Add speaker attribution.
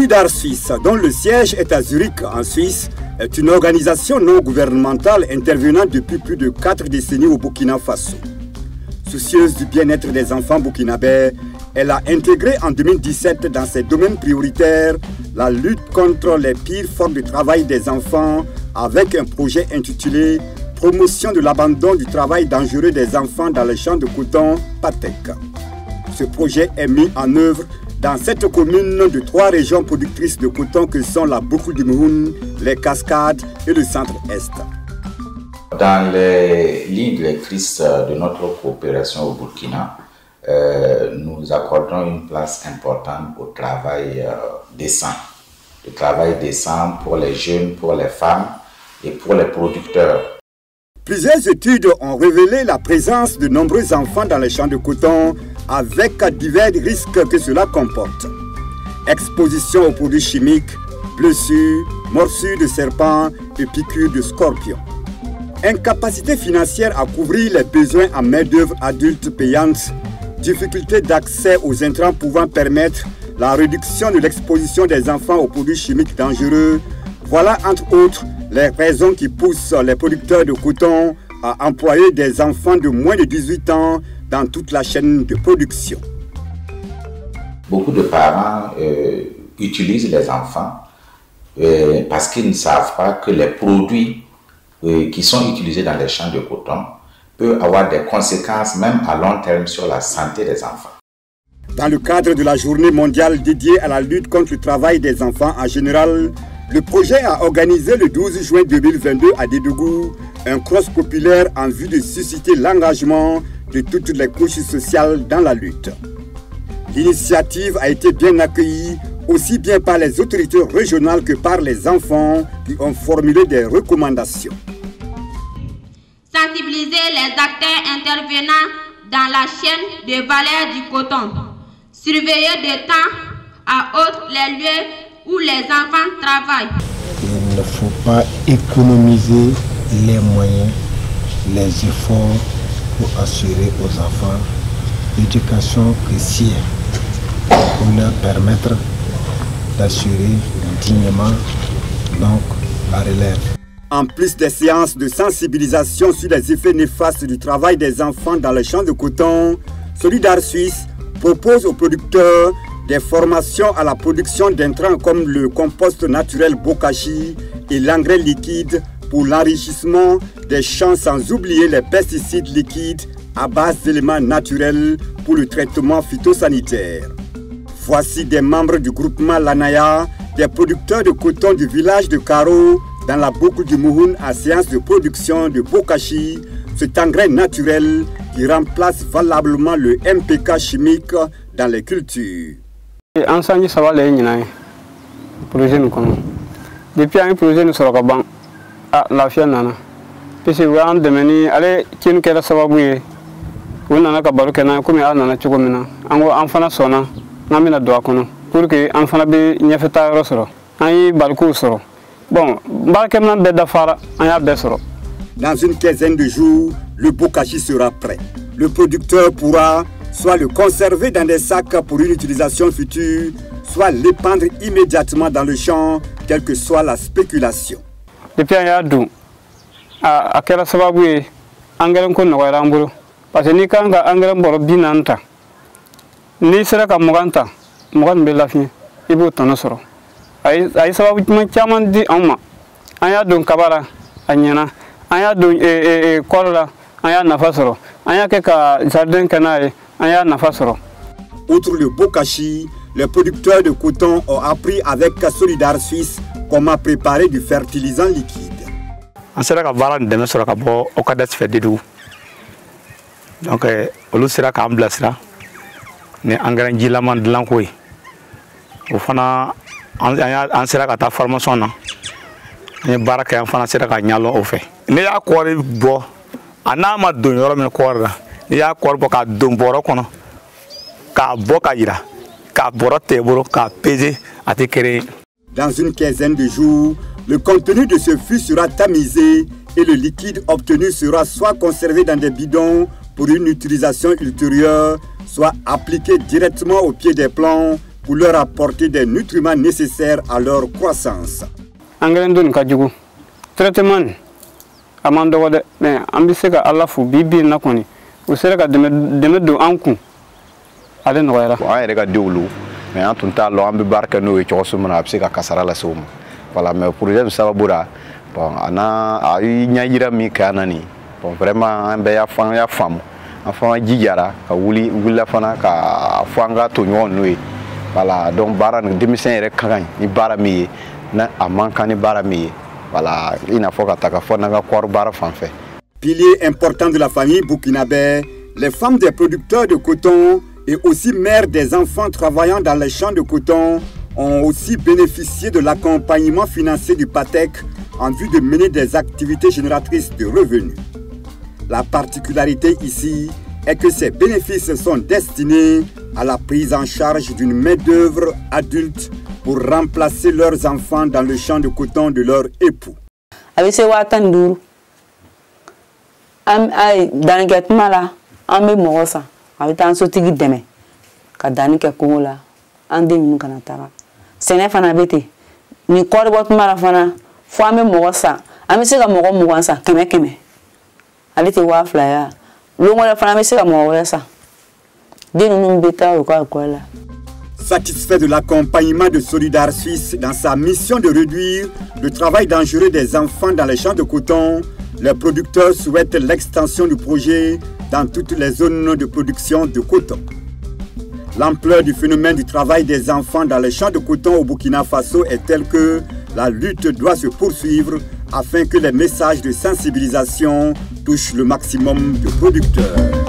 Speaker 1: Solidar Suisse, dont le siège est à Zurich en Suisse, est une organisation non gouvernementale intervenant depuis plus de 4 décennies au Burkina Faso. Soucieuse du bien-être des enfants burkinabés, elle a intégré en 2017 dans ses domaines prioritaires la lutte contre les pires formes de travail des enfants avec un projet intitulé « Promotion de l'abandon du travail dangereux des enfants dans les champs de coton PATEC ». Ce projet est mis en œuvre dans 7 communes de 3 régions productrices de coton que sont la Boucle du Mouhoun, les Cascades et le Centre-Est.
Speaker 2: Dans les lignes directrices de notre coopération au Burkina, nous accordons une place importante au travail décent. Le travail décent pour les jeunes, pour les femmes et pour les producteurs.
Speaker 1: Plusieurs études ont révélé la présence de nombreux enfants dans les champs de coton avec divers risques que cela comporte. Exposition aux produits chimiques, blessures, morsures de serpents et piqûres de scorpions. Incapacité financière à couvrir les besoins en main-d'œuvre adulte payante, difficulté d'accès aux intrants pouvant permettre la réduction de l'exposition des enfants aux produits chimiques dangereux. Voilà entre autres les raisons qui poussent les producteurs de coton à employer des enfants de moins de 18 ans dans toute la chaîne de production.
Speaker 2: Beaucoup de parents utilisent les enfants parce qu'ils ne savent pas que les produits qui sont utilisés dans les champs de coton peuvent avoir des conséquences même à long terme sur la santé des enfants.
Speaker 1: Dans le cadre de la journée mondiale dédiée à la lutte contre le travail des enfants en général, le projet a organisé le 12 juin 2022 à Dédougou un cross populaire en vue de susciter l'engagement de toutes les couches sociales dans la lutte. L'initiative a été bien accueillie aussi bien par les autorités régionales que par les enfants qui ont formulé des recommandations.
Speaker 3: Sensibiliser les acteurs intervenant dans la chaîne de valeur du coton. Surveiller de temps à autre les lieux où les enfants travaillent.
Speaker 4: Il ne faut pas économiser les moyens, les efforts pour assurer aux enfants l'éducation chrétienne, pour leur permettre d'assurer dignement donc la relève.
Speaker 1: En plus des séances de sensibilisation sur les effets néfastes du travail des enfants dans les champs de coton, Solidar Suisse propose aux producteurs des formations à la production d'intrants comme le compost naturel Bokashi et l'engrais liquide pour l'enrichissement des champs, sans oublier les pesticides liquides à base d'éléments naturels pour le traitement phytosanitaire. Voici des membres du groupement Lanaya, des producteurs de coton du village de Karo, dans la boucle du Mouhoun en séance de production de Bokashi, cet engrais naturel qui remplace valablement le MPK chimique dans les cultures.
Speaker 5: Ensemble, ça va les projet nous connaît. Depuis un projet nous sera bon à la fianana. Puis c'est vraiment demain allez qui nous qu'elle savoir bouiller. On en a qu'à barquer comme à nana chocomina. En enfant sona, n'amène à doigt qu'on pour que enfant be nyafeta rosero. Aïe balcou soro. Bon, barquement beda fara, aïe besoro.
Speaker 1: Dans une quinzaine de jours, le Bokashi sera prêt. Le producteur pourra soit le conserver dans des sacs pour une utilisation future, soit l'épandre immédiatement dans le champ, quelle que soit la spéculation.
Speaker 5: Depuis un yadou, à quel sababu engrais qu'on a remboursé. Parce que ni quand engrais boro binanta, ni sera comme Moganta, Mogan Belafni, il faut t'en assurer. Aïe sababu man di amma, un yadou kabara, anyana, un yadou kola, un yad nafasoro, un yaka jardin canaille.
Speaker 1: Outre le Bokashi, les producteurs de coton ont appris avec Solidar Suisse comment préparer du fertilisant liquide.
Speaker 6: On sera à Varan de Mesra Cabo, au Cadet Fedidou. Donc, on sera à Amblasra, mais en grand gilaman de l'Ankoui. Au fond, on sera à ta formation. Les baraques en France sera à Nyalo au fait. Mais à quoi il boit, un amas de l'homme corps. Il y a quoi pour qu'à Domboro kono, qu'à Bokaïra, qu'à Boroteboro, qu'à Pézé, à te créer.
Speaker 1: Dans une quinzaine de jours, le contenu de ce fût sera tamisé et le liquide obtenu sera soit conservé dans des bidons pour une utilisation ultérieure, soit appliqué directement au pied des plants pour leur apporter des nutriments nécessaires à leur croissance.
Speaker 5: Traitement amando de mais ambiseka alafu bibi na koni usera de do anku ale no yara
Speaker 7: wa yere ga diwlu mais en tout temps lo ambi barka no e choso mana abseka kasara la sum voilà mais pour les sababura bon ana ay nyaayira mi kanani bon vraiment ambe ya fam afan jijara ka wuli wula fana ka fanga to nyon no voilà donc bara ni démission yere kan ni bara mi na amanka ni bara mi. Voilà,
Speaker 1: pilier important de la famille burkinabé, les femmes des producteurs de coton et aussi mères des enfants travaillant dans les champs de coton ont aussi bénéficié de l'accompagnement financier du PATEC en vue de mener des activités génératrices de revenus. La particularité ici est que ces bénéfices sont destinés à la prise en charge d'une main-d'œuvre adulte pour remplacer leurs enfants dans le champ de coton de leur époux.
Speaker 8: Avec ces watandou, dans le guettement là, on met mon sang, avec un sauté de demain, car dans le cacoula, là, en 2 minutes canatara. C'est n'est pas n'habité, ni quoi de votre marafana, fois même mon sang, à me dire à mon sang, keme. Avec tes waflaya, l'homme de la femme, c'est à mon sang. Dis-nous bêta ou quoi là.
Speaker 1: Satisfait de l'accompagnement de Solidar Suisse dans sa mission de réduire le travail dangereux des enfants dans les champs de coton, les producteurs souhaitent l'extension du projet dans toutes les zones de production de coton. L'ampleur du phénomène du travail des enfants dans les champs de coton au Burkina Faso est telle que la lutte doit se poursuivre afin que les messages de sensibilisation touchent le maximum de producteurs.